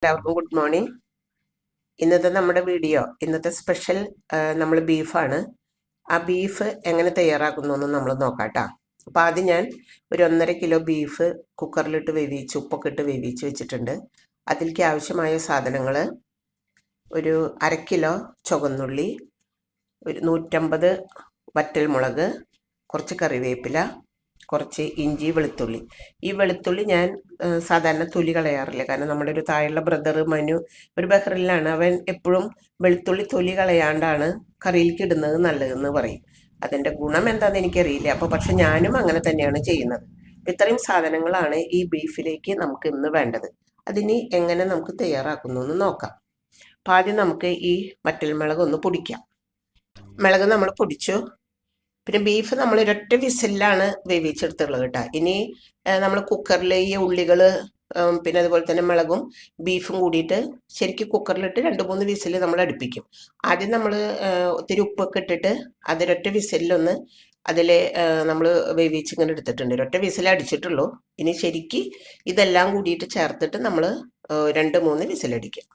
എല്ലാവർക്കും good morning. ഇന്നത്തെ നമ്മുടെ വീഡിയോ, ഇന്നത്തെ സ്പെഷ്യൽ നമ്മൾ ബീഫാണ്. ആ ബീഫ് എങ്ങനെ തയ്യാറാക്കുന്നു എന്ന് നമ്മൾ നോക്കാട്ടോ. അപ്പോൾ ആദ്യം ഞാൻ ഒരു 1.5 കിലോ ബീഫ് കുക്കറിലിട്ട് വേവിച്ച് ഉപ്പൊക്കെ ഇട്ട് വേവിച്ച് വെച്ചിട്ടുണ്ട്. അതിലേക്ക് ആവശ്യമായ സാധനങ്ങൾ: ഒരു 1/2 കിലോ ചുവന്നുള്ളി, ഒരു 150 വറ്റൽമുളക്, കുറച്ച് കറിവേപ്പില, കുറച്ച് ഇഞ്ചി, വെളുത്തുള്ളി. ഈ വെളുത്തുള്ളി ഞാൻ സാധാരണ തൊലി കളയാറില്ല, കാരണം നമ്മുടെ ഒരു താഴെയുള്ള ബ്രദർ മനു ഒരു ബഹ്റിലാണ്. അവൻ എപ്പോഴും വെളുത്തുള്ളി തൊലി കളയാണ്ടാണ് കറിയിലേക്ക് ഇടുന്നത് നല്ലതെന്ന് പറയും. അതിൻ്റെ ഗുണം എന്താണെന്ന് എനിക്കറിയില്ല. അപ്പോൾ പക്ഷെ ഞാനും അങ്ങനെ തന്നെയാണ് ചെയ്യുന്നത്. ഇത്രയും സാധനങ്ങളാണ് ഈ ബീഫിലേക്ക് നമുക്ക് ഇന്ന് വേണ്ടത്. അതിനി എങ്ങനെ നമുക്ക് തയ്യാറാക്കുന്നു എന്ന് നോക്കാം. അപ്പം ആദ്യം നമുക്ക് ഈ വറ്റൽമുളക് ഒന്ന് പൊടിക്കാം. മുളക് നമ്മൾ പൊടിച്ചു. പിന്നെ ബീഫ് നമ്മൾ ഒരൊറ്റ വിസിലാണ് വേവിച്ചെടുത്തുള്ളത് കേട്ടോ. ഇനി നമ്മൾ കുക്കറിൽ ഈ ഉള്ളികൾ പിന്നെ അതുപോലെ തന്നെ മുളകും ബീഫും കൂടിയിട്ട് ശരിക്കും കുക്കറിലിട്ട് 2-3 വിസിൽ നമ്മൾ അടുപ്പിക്കും. ആദ്യം നമ്മൾ ഒത്തിരി ഉപ്പൊക്കെ ഇട്ടിട്ട് അതൊരൊറ്റ വിസിലൊന്ന് അതിൽ നമ്മൾ വേവിച്ചിങ്ങനെ എടുത്തിട്ടുണ്ട്. ഒരൊറ്റ വിസിൽ അടിച്ചിട്ടുള്ളൂ. ഇനി ശരിക്ക് ഇതെല്ലാം കൂടിയിട്ട് ചേർത്തിട്ട് നമ്മൾ 2-3 വിസിലടിക്കും.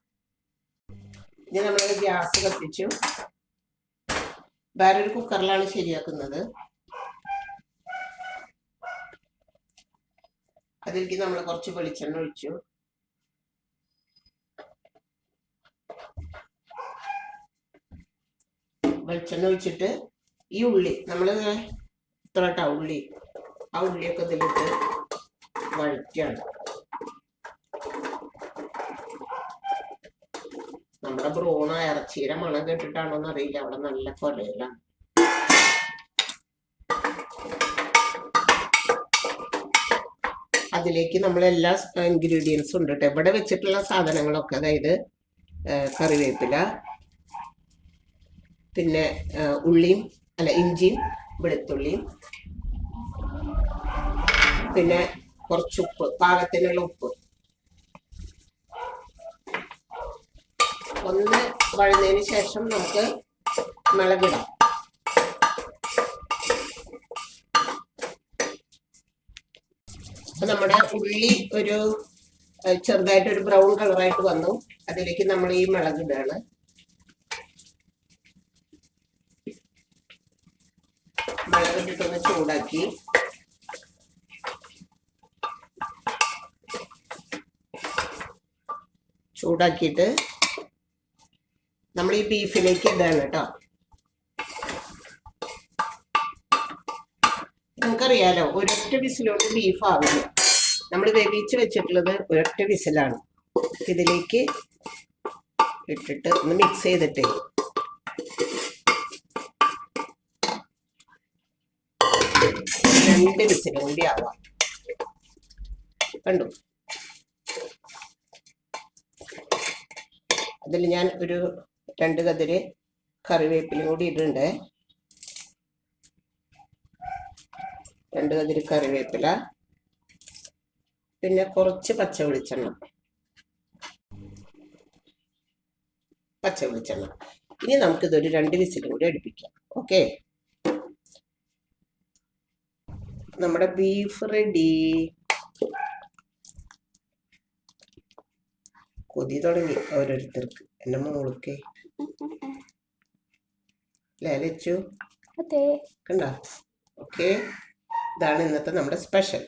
ഇനി നമ്മൾ ഗ്യാസ് കത്തിച്ചു. വേറൊരു കുക്കറിലാണ് ശരിയാക്കുന്നത്. അതിലേക്ക് നമ്മൾ കുറച്ച് വെളിച്ചെണ്ണ ഒഴിച്ചു. വെളിച്ചെണ്ണ ഒഴിച്ചിട്ട് ഈ ഉള്ളി നമ്മൾ ഇത്ര ഉള്ളി, ആ ഉള്ളിയൊക്കെ ഇതിലിട്ട് വഴറ്റിയാണ്. നമ്മുടെ ബ്രൂണ ഇറച്ചിയുടെ മണം കേട്ടിട്ടാണോന്ന് അറിയില്ല, അവിടെ നല്ല കൊലയിലാണ്. അതിലേക്ക് നമ്മൾ എല്ലാ ഇൻഗ്രീഡിയൻസും ഉണ്ട് കേട്ടോ. ഇവിടെ വെച്ചിട്ടുള്ള സാധനങ്ങളൊക്കെ, അതായത് കറിവേപ്പില, പിന്നെ ഇഞ്ചിയും വെളുത്തുള്ളിയും, പിന്നെ കുറച്ച് ഉപ്പ്, പാകത്തിനുള്ള ഉപ്പ്. ഒന്ന് വഴന്നതിന് ശേഷം നമുക്ക് മുളകിടാം. അപ്പൊ നമ്മുടെ ഉള്ളി ഒരു ചെറുതായിട്ടൊരു ബ്രൗൺ കളറായിട്ട് വന്നു. അതിലേക്ക് നമ്മൾ ഈ മുളകിടാണ്. മുളകിട്ടിട്ടൊന്ന് ചൂടാക്കിയിട്ട് നമ്മൾ ഈ ബീഫിലേക്ക് ഇടാണ് കേട്ടോ. നമുക്കറിയാലോ, ഒരൊറ്റ വിസിലോട്ട് ബീഫ് ആവില്ല. നമ്മൾ വേവിച്ച് വെച്ചിട്ടുള്ളത് ഒരൊറ്റ വിസിലാണ്. ഇതിലേക്ക് ഇട്ടിട്ട് ഒന്ന് മിക്സ് ചെയ്തിട്ട് 2 വിസിലും കൂടി ആവാം. കണ്ടു? അതിൽ ഞാൻ ഒരു 2 കതിര് കറിവേപ്പിലും കൂടി ഇടുന്നുണ്ട്. 2 കതിര് കറിവേപ്പില, പിന്നെ കുറച്ച് പച്ച വെളിച്ചെണ്ണ. ഇനി നമുക്കിതൊരു 2 വിസിലും കൂടി അടുപ്പിക്കാം. ഓക്കെ, നമ്മുടെ ബീഫ് റെഡി. കൊതി തുടങ്ങി ഓരോരുത്തർക്ക്. എന്റെ മോൾക്ക് ലേലച്ചു കണ്ട. ഓക്കെ, ഇതാണ് ഇന്നത്തെ നമ്മുടെ സ്പെഷ്യൽ.